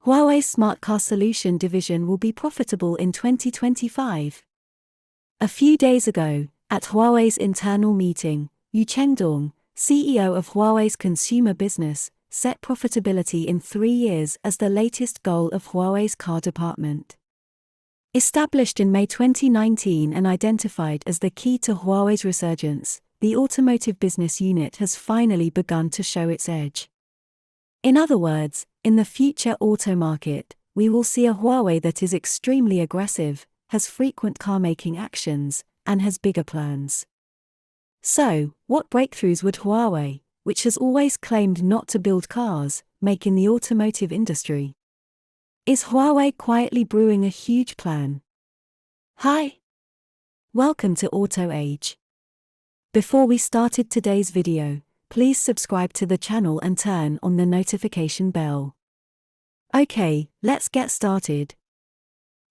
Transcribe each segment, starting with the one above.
Huawei's smart car solution division will be profitable in 2025. A few days ago, at Huawei's internal meeting, Chengdong, CEO of Huawei's consumer business, set profitability in 3 years as the latest goal of Huawei's car department. Established in May 2019 and identified as the key to Huawei's resurgence, the automotive business unit has finally begun to show its edge. In other words, in the future auto market, we will see a Huawei that is extremely aggressive, has frequent car-making actions, and has bigger plans. So, what breakthroughs would Huawei, which has always claimed not to build cars, make in the automotive industry? Is Huawei quietly brewing a huge plan? Hi! Welcome to Auto Age. Before we started today's video, please subscribe to the channel and turn on the notification bell. Okay, let's get started.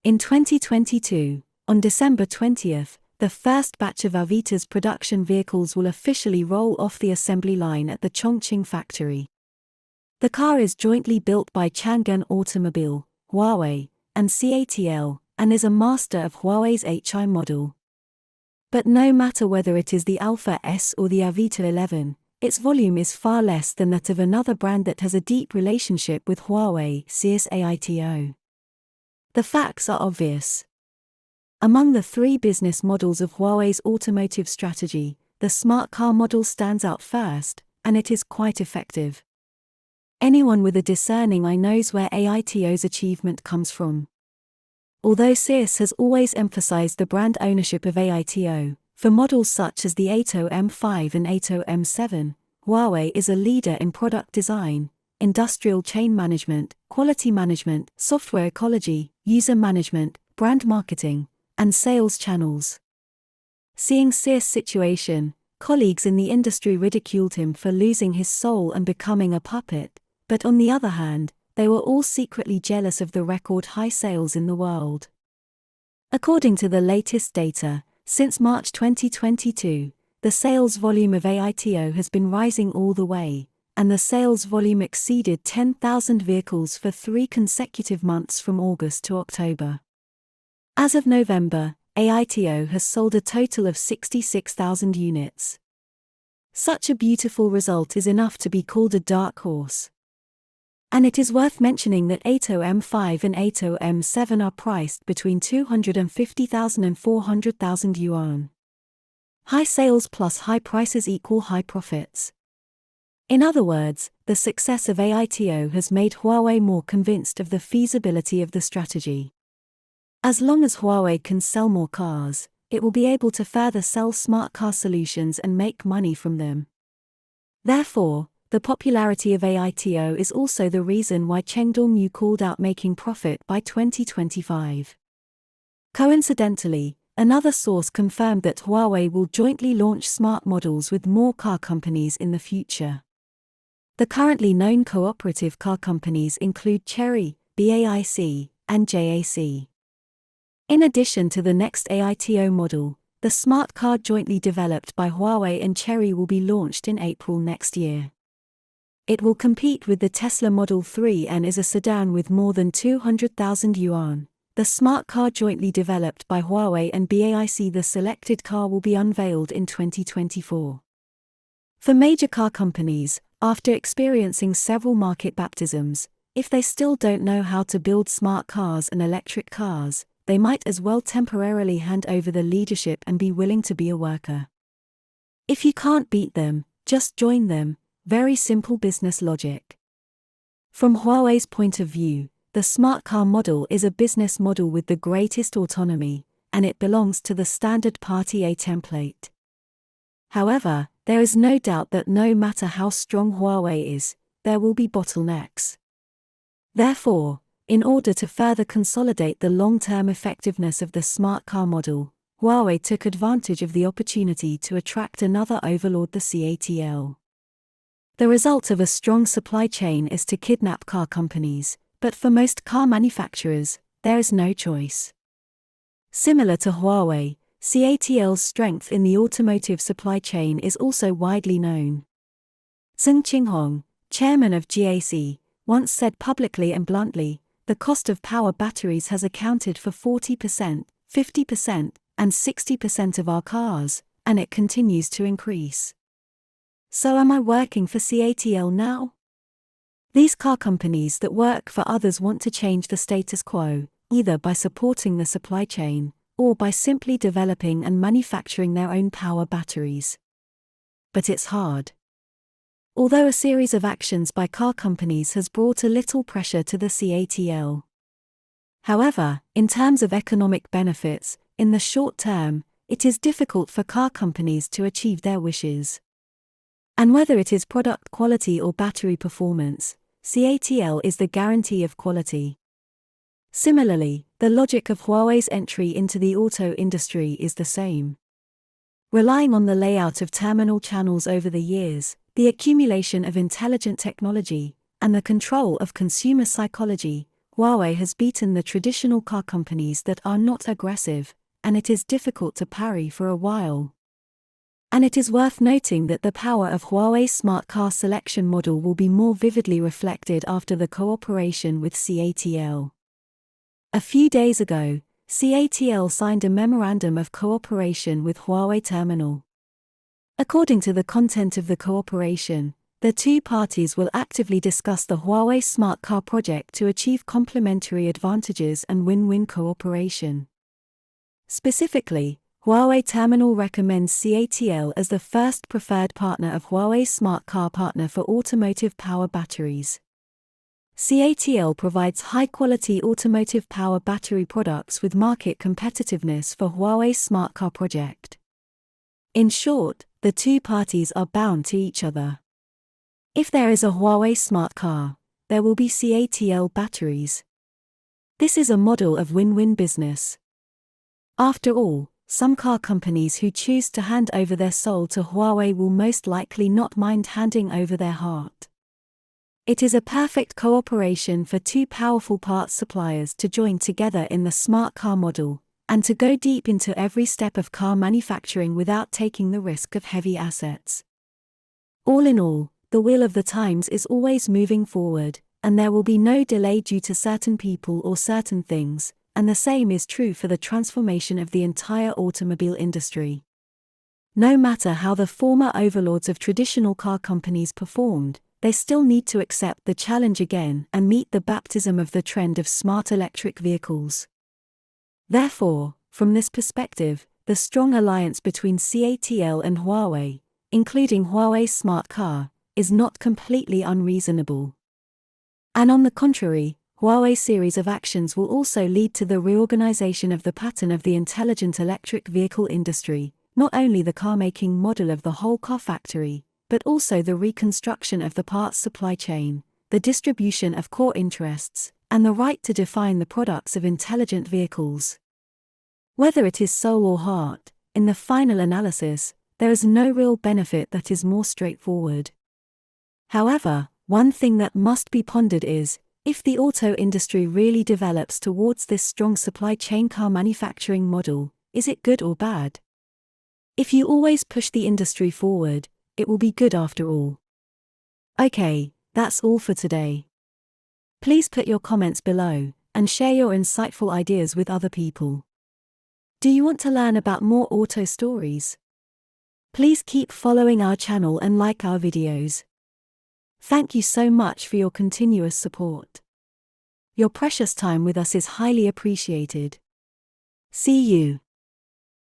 In 2022, on December 20th, the first batch of AITO's production vehicles will officially roll off the assembly line at the Chongqing factory. The car is jointly built by Chengdong Automobile, Huawei, and CATL, and is a master of Huawei's HI model. But no matter whether it is the Alpha S or the AITO 11, its volume is far less than that of another brand that has a deep relationship with Huawei, AITO. The facts are obvious. Among the 3 business models of Huawei's automotive strategy, the smart car model stands out first, and it is quite effective. Anyone with a discerning eye knows where AITO's achievement comes from. Although CATL has always emphasized the brand ownership of AITO, for models such as the AITO M5 and AITO M7, Huawei is a leader in product design, industrial chain management, quality management, software ecology, user management, brand marketing, and sales channels. Seeing CATL's situation, colleagues in the industry ridiculed him for losing his soul and becoming a puppet, but on the other hand, they were all secretly jealous of the record high sales in the world. According to the latest data, since March 2022, the sales volume of AITO has been rising all the way, and the sales volume exceeded 10,000 vehicles for 3 consecutive months from August to October. As of November, AITO has sold a total of 66,000 units. Such a beautiful result is enough to be called a dark horse. And it is worth mentioning that AITO M5 and AITO M7 are priced between 250,000 and 400,000 yuan. High sales plus high prices equal high profits. In other words, the success of AITO has made Huawei more convinced of the feasibility of the strategy. As long as Huawei can sell more cars, it will be able to further sell smart car solutions and make money from them. Therefore, the popularity of AITO is also the reason why Chengdong called out making profit by 2025. Coincidentally, another source confirmed that Huawei will jointly launch smart models with more car companies in the future. The currently known cooperative car companies include Chery, BAIC, and JAC. In addition to the next AITO model, the smart car jointly developed by Huawei and Chery will be launched in April next year. It will compete with the Tesla Model 3 and is a sedan with more than 200,000 yuan. The smart car jointly developed by Huawei and BAIC. The selected car will be unveiled in 2024. For major car companies, after experiencing several market baptisms, if they still don't know how to build smart cars and electric cars, they might as well temporarily hand over the leadership and be willing to be a worker. If you can't beat them, just join them. Very simple business logic. From Huawei's point of view, the smart car model is a business model with the greatest autonomy, and it belongs to the standard Party A template. However, there is no doubt that no matter how strong Huawei is, there will be bottlenecks. Therefore, in order to further consolidate the long-term effectiveness of the smart car model, Huawei took advantage of the opportunity to attract another overlord, the CATL. The result of a strong supply chain is to kidnap car companies, but for most car manufacturers, there is no choice. Similar to Huawei, CATL's strength in the automotive supply chain is also widely known. Zheng Qinghong, chairman of GAC, once said publicly and bluntly, the cost of power batteries has accounted for 40%, 50%, and 60% of our cars, and it continues to increase. So am I working for CATL now? These car companies that work for others want to change the status quo, either by supporting the supply chain, or by simply developing and manufacturing their own power batteries. But it's hard. Although a series of actions by car companies has brought a little pressure to the CATL. However, in terms of economic benefits, in the short term, it is difficult for car companies to achieve their wishes. And whether it is product quality or battery performance, CATL is the guarantee of quality. Similarly, the logic of Huawei's entry into the auto industry is the same. Relying on the layout of terminal channels over the years, the accumulation of intelligent technology, and the control of consumer psychology, Huawei has beaten the traditional car companies that are not aggressive, and it is difficult to parry for a while. And it is worth noting that the power of Huawei's smart car selection model will be more vividly reflected after the cooperation with CATL. A few days ago, CATL signed a memorandum of cooperation with Huawei Terminal. According to the content of the cooperation, the two parties will actively discuss the Huawei smart car project to achieve complementary advantages and win-win cooperation. Specifically, Huawei Terminal recommends CATL as the first preferred partner of Huawei's smart car partner for automotive power batteries. CATL provides high-quality automotive power battery products with market competitiveness for Huawei's smart car project. In short, the two parties are bound to each other. If there is a Huawei smart car, there will be CATL batteries. This is a model of win-win business. After all, some car companies who choose to hand over their soul to Huawei will most likely not mind handing over their heart. It is a perfect cooperation for two powerful parts suppliers to join together in the smart car model, and to go deep into every step of car manufacturing without taking the risk of heavy assets. All in all, the wheel of the times is always moving forward, and there will be no delay due to certain people or certain things, and the same is true for the transformation of the entire automobile industry. No matter how the former overlords of traditional car companies performed, they still need to accept the challenge again and meet the baptism of the trend of smart electric vehicles. Therefore, from this perspective, the strong alliance between CATL and Huawei, including Huawei's smart car, is not completely unreasonable. And on the contrary, Huawei's series of actions will also lead to the reorganization of the pattern of the intelligent electric vehicle industry, not only the car-making model of the whole car factory, but also the reconstruction of the parts supply chain, the distribution of core interests, and the right to define the products of intelligent vehicles. Whether it is soul or heart, in the final analysis, there is no real benefit that is more straightforward. However, one thing that must be pondered is, if the auto industry really develops towards this strong supply chain car manufacturing model, is it good or bad? If you always push the industry forward, it will be good after all. Okay, that's all for today. Please put your comments below, and share your insightful ideas with other people. Do you want to learn about more auto stories? Please keep following our channel and like our videos. Thank you so much for your continuous support. Your precious time with us is highly appreciated. See you.